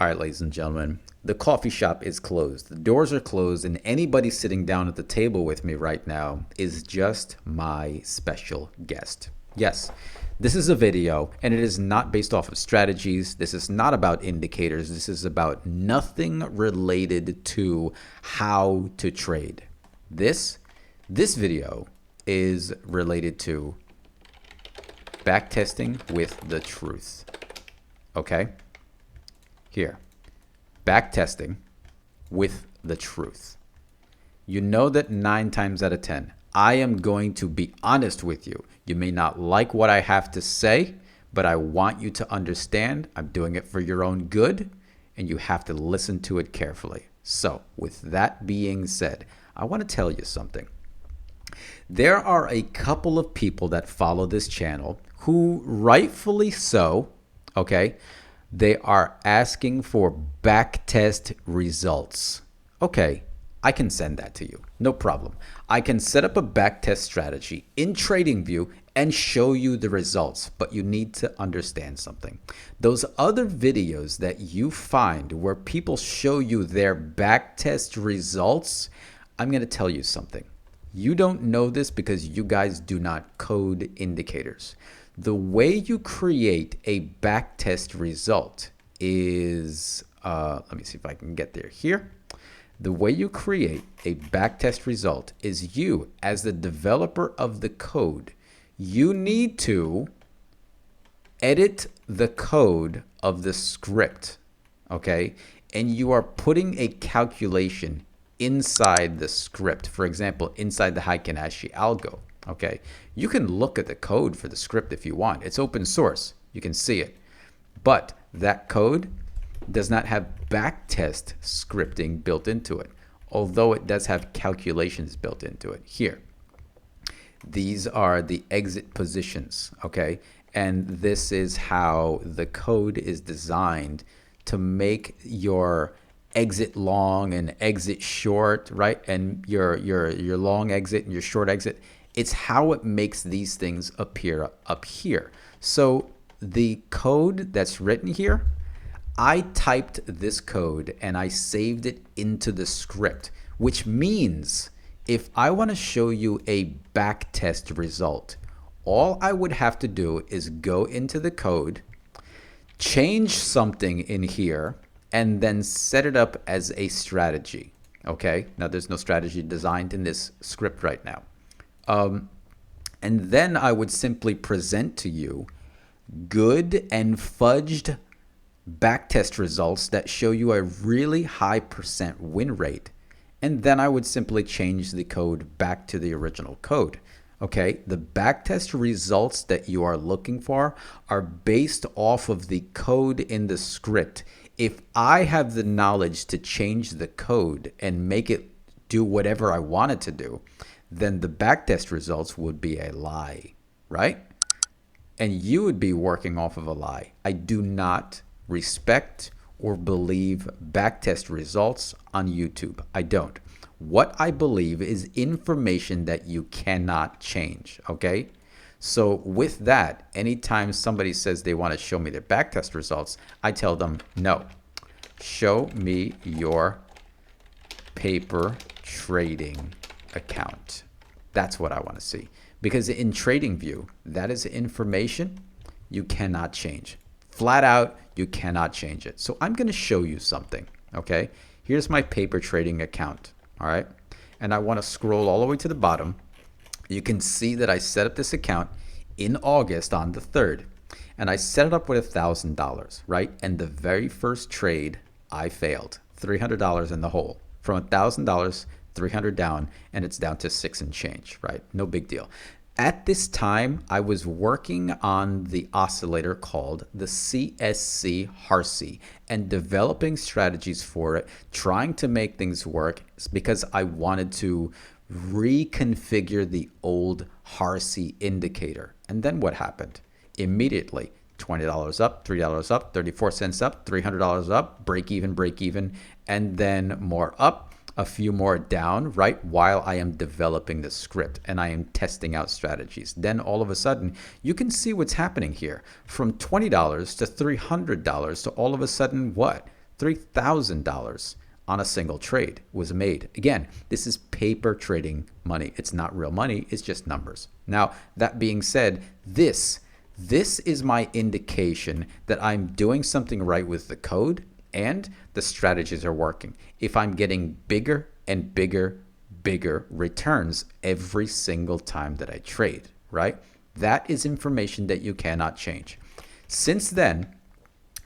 All right, ladies and gentlemen, the coffee shop is closed. The doors are closed, and anybody sitting down at the table with me right now is just my special guest. Yes, this is a video, and it is not based off of strategies. This is not about indicators. This is about nothing related to how to trade. This video is related to backtesting with the truth. Okay? Here, backtesting with the truth. You know that 9 times out of 10, I am going to be honest with you. You may not like what I have to say, but I want you to understand I'm doing it for your own good, and you have to listen to it carefully. So, with that being said, I want to tell you something. There are a couple of people that follow this channel who, rightfully so, okay, they are asking for backtest results. Okay, I can send that to you. No problem. I can set up a backtest strategy in TradingView and show you the results, but you need to understand something. Those other videos that you find where people show you their backtest results, I'm going to tell you something. You don't know this because you guys do not code indicators. The way you create a backtest result is, let me see if I can get there here. The way you create a backtest result is you, as the developer of the code, you need to edit the code of the script, okay? And you are putting a calculation inside the script. For example, inside the Heikin-Ashi algo. Okay, you can look at the code for the script if you want. It's open source. You can see it. But that code does not have backtest scripting built into it, although it does have calculations built into it. Here, these are the exit positions, okay? And this is how the code is designed to make your exit long and exit short, right? And your long exit and your short exit. It's how it makes these things appear up here. So the code that's written here, I typed this code and I saved it into the script, which means if I want to show you a backtest result, all I would have to do is go into the code, change something in here, and then set it up as a strategy. Okay, now there's no strategy designed in this script right now. And then I would simply present to you good and fudged backtest results that show you a really high % win rate. And then I would simply change the code back to the original code. Okay, the backtest results that you are looking for are based off of the code in the script. If I have the knowledge to change the code and make it do whatever I want it to do, then the backtest results would be a lie, right? And you would be working off of a lie. I do not respect or believe backtest results on YouTube. I don't. What I believe is information that you cannot change, okay? So with that, anytime somebody says they want to show me their backtest results, I tell them, no, show me your paper trading account. That's what I want to see. Because in TradingView, that is information you cannot change. Flat out, you cannot change it. So I'm going to show you something, okay? Here's my paper trading account, all right? And I want to scroll all the way to the bottom. You can see that I set up this account in August on the 3rd. And I set it up with $1,000, right? And the very first trade, I failed. $300 in the hole. From $1,000, 300 down, and it's down to 6 and change, right? No big deal. At this time, I was working on the oscillator called the CSC Harsey and developing strategies for it, trying to make things work because I wanted to reconfigure the old Harsey indicator. And then what happened? Immediately, $20 up, $3 up, 34 cents up, $300 up, break even, and then more up, a few more down, right, while I am developing the script and I am testing out strategies. Then all of a sudden, you can see what's happening here. From $20 to $300 to all of a sudden, what? $3,000 on a single trade was made. Again, this is paper trading money. It's not real money. It's just numbers. Now, that being said, this is my indication that I'm doing something right with the code and the strategies are working. If I'm getting bigger and bigger returns every single time that I trade, right? That is information that you cannot change. Since then,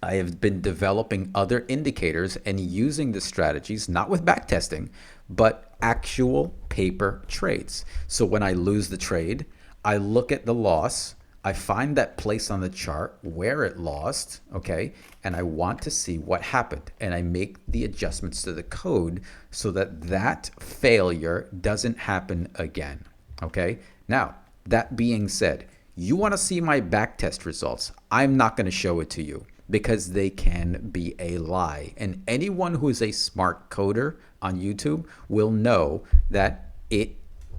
I have been developing other indicators and using the strategies, not with backtesting, but actual paper trades. So when I lose the trade, I look at the loss, I find that place on the chart where it lost, okay, and I want to see what happened. And I make the adjustments to the code so that that failure doesn't happen again, okay? Now, that being said, you want to see my backtest results. I'm not going to show it to you because they can be a lie. And anyone who is a smart coder on YouTube will know that it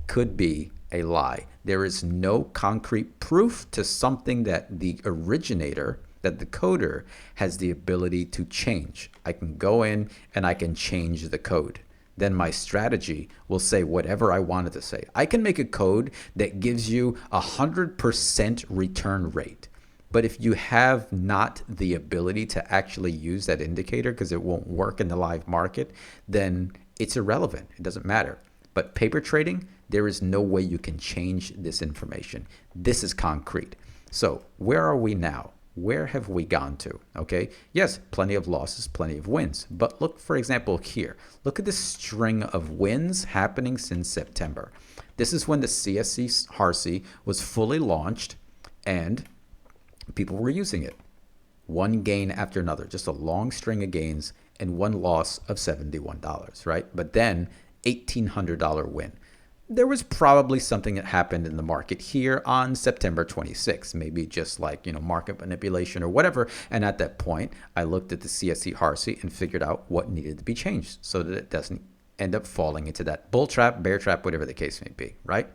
could be a lie. There is no concrete proof to something that the originator, that the coder has the ability to change. I can go in and I can change the code. Then my strategy will say whatever I wanted to say. I can make a code that gives you 100% return rate. But if you have not the ability to actually use that indicator because it won't work in the live market, then it's irrelevant. It doesn't matter. But paper trading, there is no way you can change this information. This is concrete. So where are we now? Where have we gone to? Okay. Yes, plenty of losses, plenty of wins. But look, for example, here. Look at this string of wins happening since September. This is when the CSC HARSI was fully launched and people were using it. One gain after another, just a long string of gains and one loss of $71, right? But then $1,800 win. There was probably something that happened in the market here on September 26th, maybe just like, market manipulation or whatever. And at that point, I looked at the CSC HARSI and figured out what needed to be changed so that it doesn't end up falling into that bull trap, bear trap, whatever the case may be, right?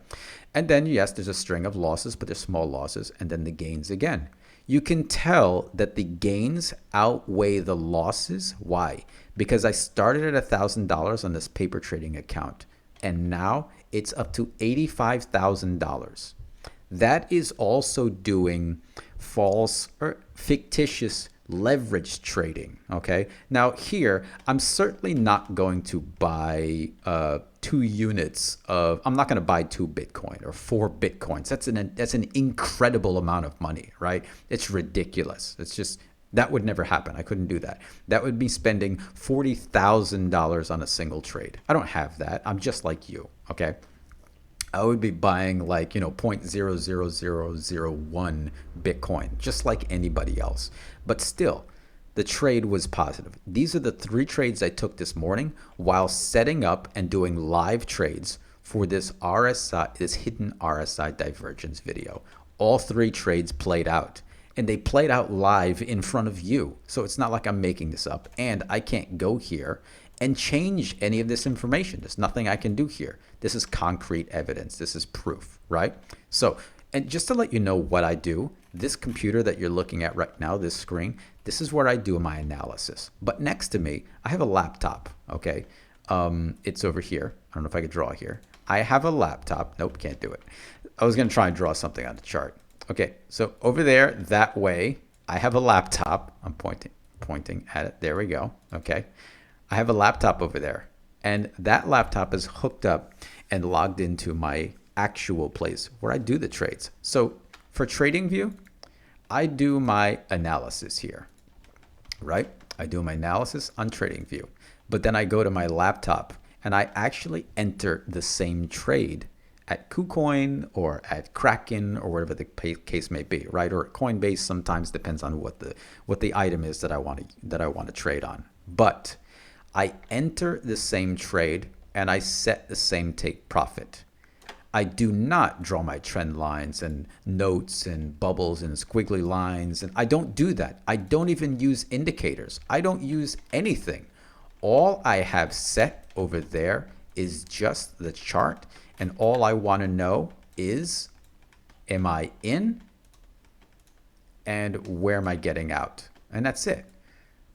And then, yes, there's a string of losses, but they're small losses, and then the gains again. You can tell that the gains outweigh the losses. Why? Because I started at $1,000 on this paper trading account, and now it's up to $85,000. That is also doing false or fictitious leverage trading. Okay. Now here, I'm certainly not going to buy 2 units of, I'm not going to buy 2 Bitcoin or 4 Bitcoins. That's an incredible amount of money, right? It's ridiculous. It's just, that would never happen. I couldn't do that. That would be spending $40,000 on a single trade. I don't have that. I'm just like you. Okay. I would be buying like, 0.00001 Bitcoin, just like anybody else. But still, the trade was positive. These are the 3 trades I took this morning while setting up and doing live trades for this RSI, this hidden RSI divergence video. All 3 trades played out. And they played out live in front of you. So it's not like I'm making this up. And I can't go here and change any of this information. There's nothing I can do here. This is concrete evidence. This is proof, right? So, and just to let you know what I do, this computer that you're looking at right now, this screen, this is where I do my analysis. But next to me, I have a laptop, okay? It's over here. I don't know if I could draw here. I have a laptop. Nope, can't do it. I was going to try and draw something on the chart. Okay, so over there, that way, I have a laptop. I'm pointing at it. There we go. Okay. I have a laptop over there, and that laptop is hooked up and logged into my actual place where I do the trades. So for TradingView, I do my analysis here, right? I do my analysis on TradingView, but then I go to my laptop and I actually enter the same trade at KuCoin or at Kraken or whatever the case may be, right? Or at Coinbase. Sometimes depends on what the item is that I want to trade on. But I enter the same trade and I set the same take profit. I do not draw my trend lines and notes and bubbles and squiggly lines, and I don't do that. I don't even use indicators. I don't use anything. All I have set over there is just the chart. And all I want to know is, am I in and where am I getting out? And that's it.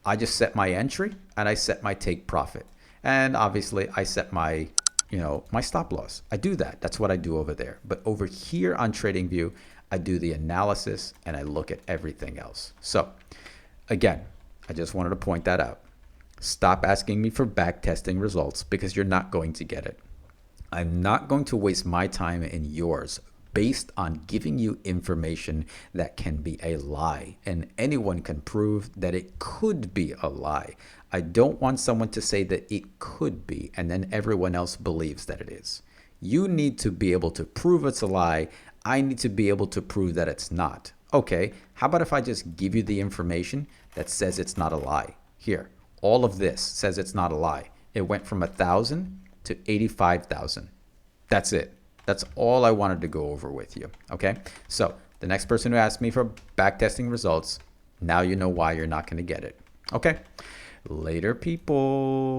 I just set my entry and I set my take profit. And obviously I set my, my stop loss. I do that. That's what I do over there. But over here on TradingView, I do the analysis and I look at everything else. So again, I just wanted to point that out. Stop asking me for back testing results because you're not going to get it. I'm not going to waste my time and yours based on giving you information that can be a lie, and anyone can prove that it could be a lie. I don't want someone to say that it could be and then everyone else believes that it is. You need to be able to prove it's a lie. I need to be able to prove that it's not. Okay, how about if I just give you the information that says it's not a lie? Here, all of this says it's not a lie. It went from 1,000 to 85,000. That's it. That's all I wanted to go over with you. Okay, so the next person who asked me for backtesting results, now you know why you're not going to get it. Okay, later people.